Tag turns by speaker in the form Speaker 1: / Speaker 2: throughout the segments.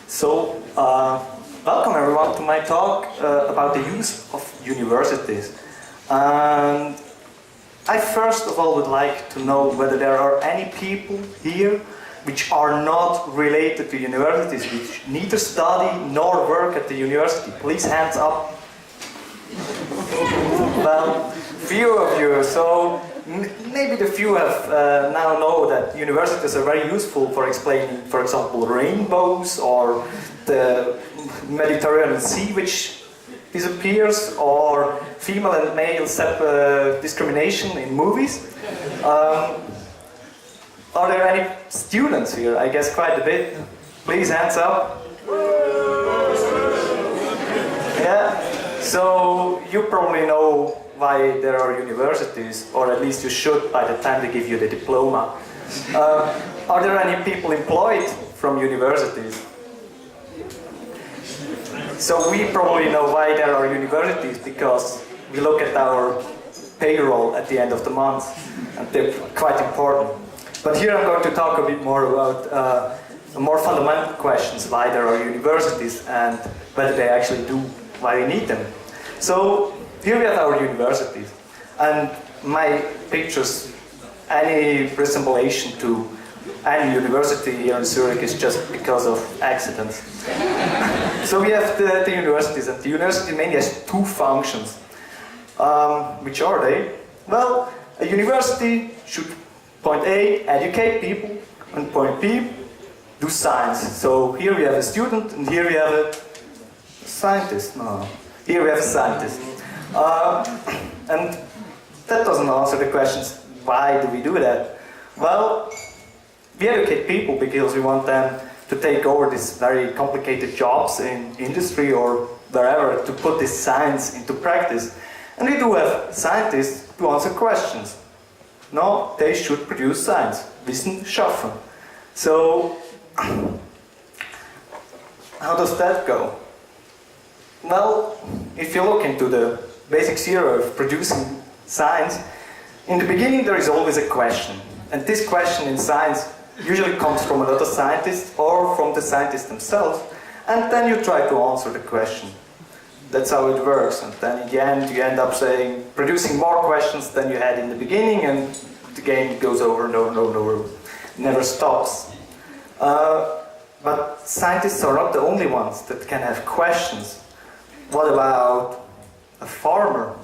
Speaker 1: So, welcome everyone to my talk about the use of universities. And I first of all would like to know whether there are any people here which are not related to universities, which neither study nor work at the university. Please hands up. Well, few of you, so maybe the few have now know that universities are very useful for explaining, for example, rainbows or the Mediterranean Sea which disappears, or female and male discrimination in movies. Are there any students here? I guess quite a bit. Please, hands up. Yeah, so you probably know why there are universities, or at least you should by the time they give you the diploma. Are there any people employed from universities? So we probably know why there are universities, because we look at our payroll at the end of the month, and they're quite important. But here I'm going to talk a bit more about more fundamental questions, why there are universities and whether they actually do, why we need them. So here we have our universities, and my pictures, any resemblation to any university here in Zurich is just because of accidents. So we have the universities, and the university mainly has two functions. Which are they? Well, a university should, point A, educate people, and point B, do science. So here we have a student, and here we have a scientist. No, here we have a scientist. And that doesn't answer the questions, why do we do that? Well, we educate people because we want them to take over these very complicated jobs in industry or wherever, to put this science into practice. And we do have scientists to answer questions. No, they should produce science. Wissen schaffen. So, how does that go? Well, if you look into the basics here of producing science, in the beginning there is always a question. And this question in science usually comes from another scientist or from the scientist themselves, and then you try to answer the question. That's how it works, and then in the end you end up producing more questions than you had in the beginning, and the game goes over and over and over and over, never stops. But scientists are not the only ones that can have questions. What about a farmer,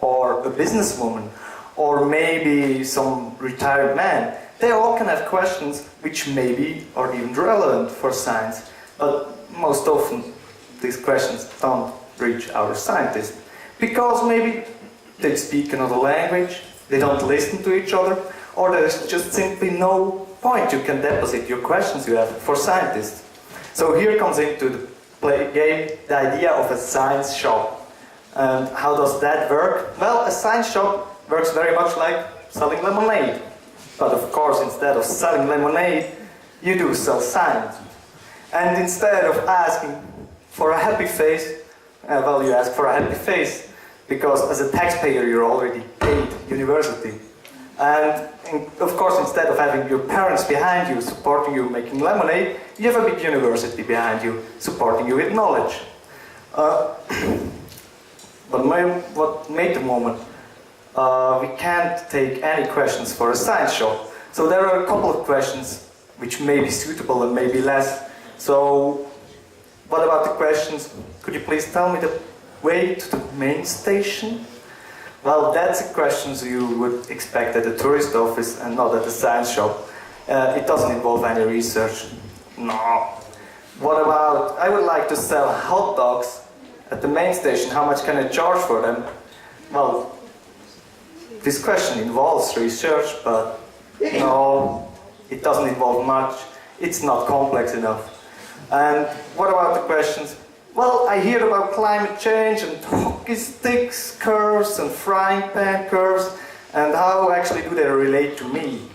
Speaker 1: or a businesswoman, or maybe some retired man? They all can have questions which maybe are even relevant for science, but most often these questions don't reach our scientists, because maybe they speak another language, they don't listen to each other, or there's just simply no point you can deposit your questions you have for scientists. So here comes into the game the idea of a science shop. And how does that work? Well, a science shop works very much like selling lemonade. But of course, instead of selling lemonade, you do sell science. And instead of asking for a happy face, well, you ask for a happy face, because as a taxpayer you're already paid university. And of course, instead of having your parents behind you supporting you making lemonade, you have a big university behind you supporting you with knowledge. But what made the moment? We can't take any questions for a science shop. So there are a couple of questions which may be suitable and maybe less. So what about the questions? Could you please tell me the way to the main station? Well, that's a question you would expect at a tourist office and not at a science shop. It doesn't involve any research. No. What about, I would like to sell hot dogs at the main station. How much can I charge for them? Well, this question involves research, but no, it doesn't involve much. It's not complex enough. And what about the questions? Well, I hear about climate change and hockey sticks curves and frying pan curves, and how actually do they relate to me?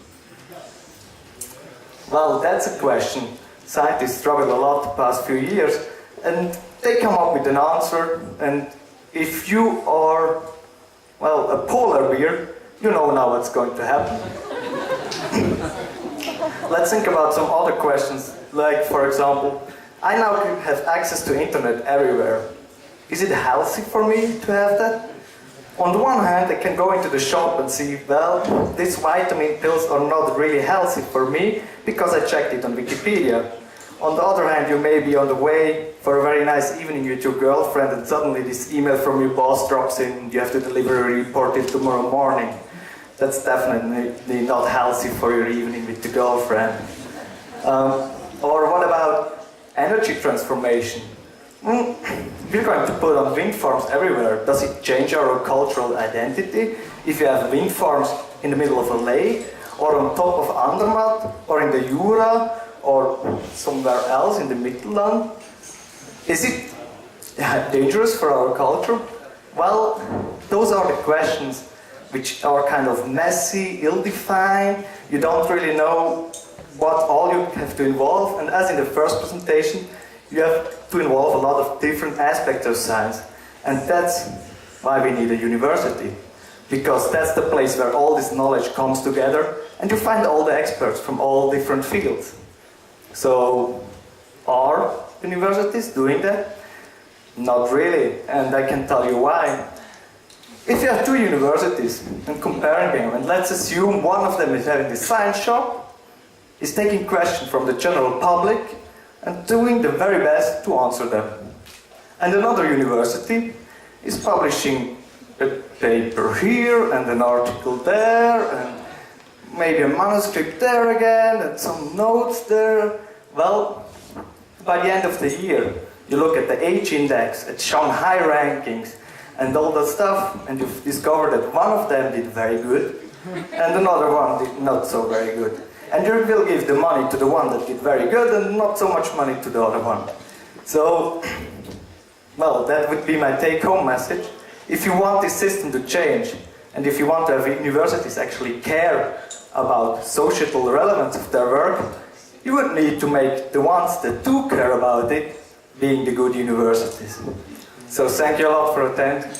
Speaker 1: Well, that's a question scientists struggled a lot the past few years, and they come up with an answer. And if you are, well, a polar bear, you know now what's going to happen. Let's think about some other questions, like, for example, I now have access to internet everywhere. Is it healthy for me to have that? On the one hand, I can go into the shop and see, well, these vitamin pills are not really healthy for me because I checked it on Wikipedia. On the other hand, you may be on the way for a very nice evening with your girlfriend and suddenly this email from your boss drops in, you have to deliver a report till tomorrow morning. That's definitely not healthy for your evening with the girlfriend. Or what about energy transformation? We're going to put on wind farms everywhere. Does it change our cultural identity if you have wind farms in the middle of a lake, or on top of Andermatt, or in the Jura, or somewhere else in the Mittelland? Is it dangerous for our culture? Well, those are the questions which are kind of messy, ill-defined. You don't really know what all you have to involve, and as in the first presentation, you have to involve a lot of different aspects of science. And that's why we need a university. Because that's the place where all this knowledge comes together and you find all the experts from all different fields. So, are universities doing that? Not really, and I can tell you why. If you have two universities and comparing them, and let's assume one of them is having the science shop, is taking questions from the general public, and doing the very best to answer them. And another university is publishing a paper here and an article there and maybe a manuscript there again and some notes there. Well, by the end of the year, you look at the age index, at Shanghai rankings and all that stuff, and you've discovered that one of them did very good and another one did not so very good. And you will give the money to the one that did very good and not so much money to the other one. So, well, that would be my take-home message. If you want this system to change, and if you want to have universities actually care about societal relevance of their work, you would need to make the ones that do care about it being the good universities. So thank you a lot for attention.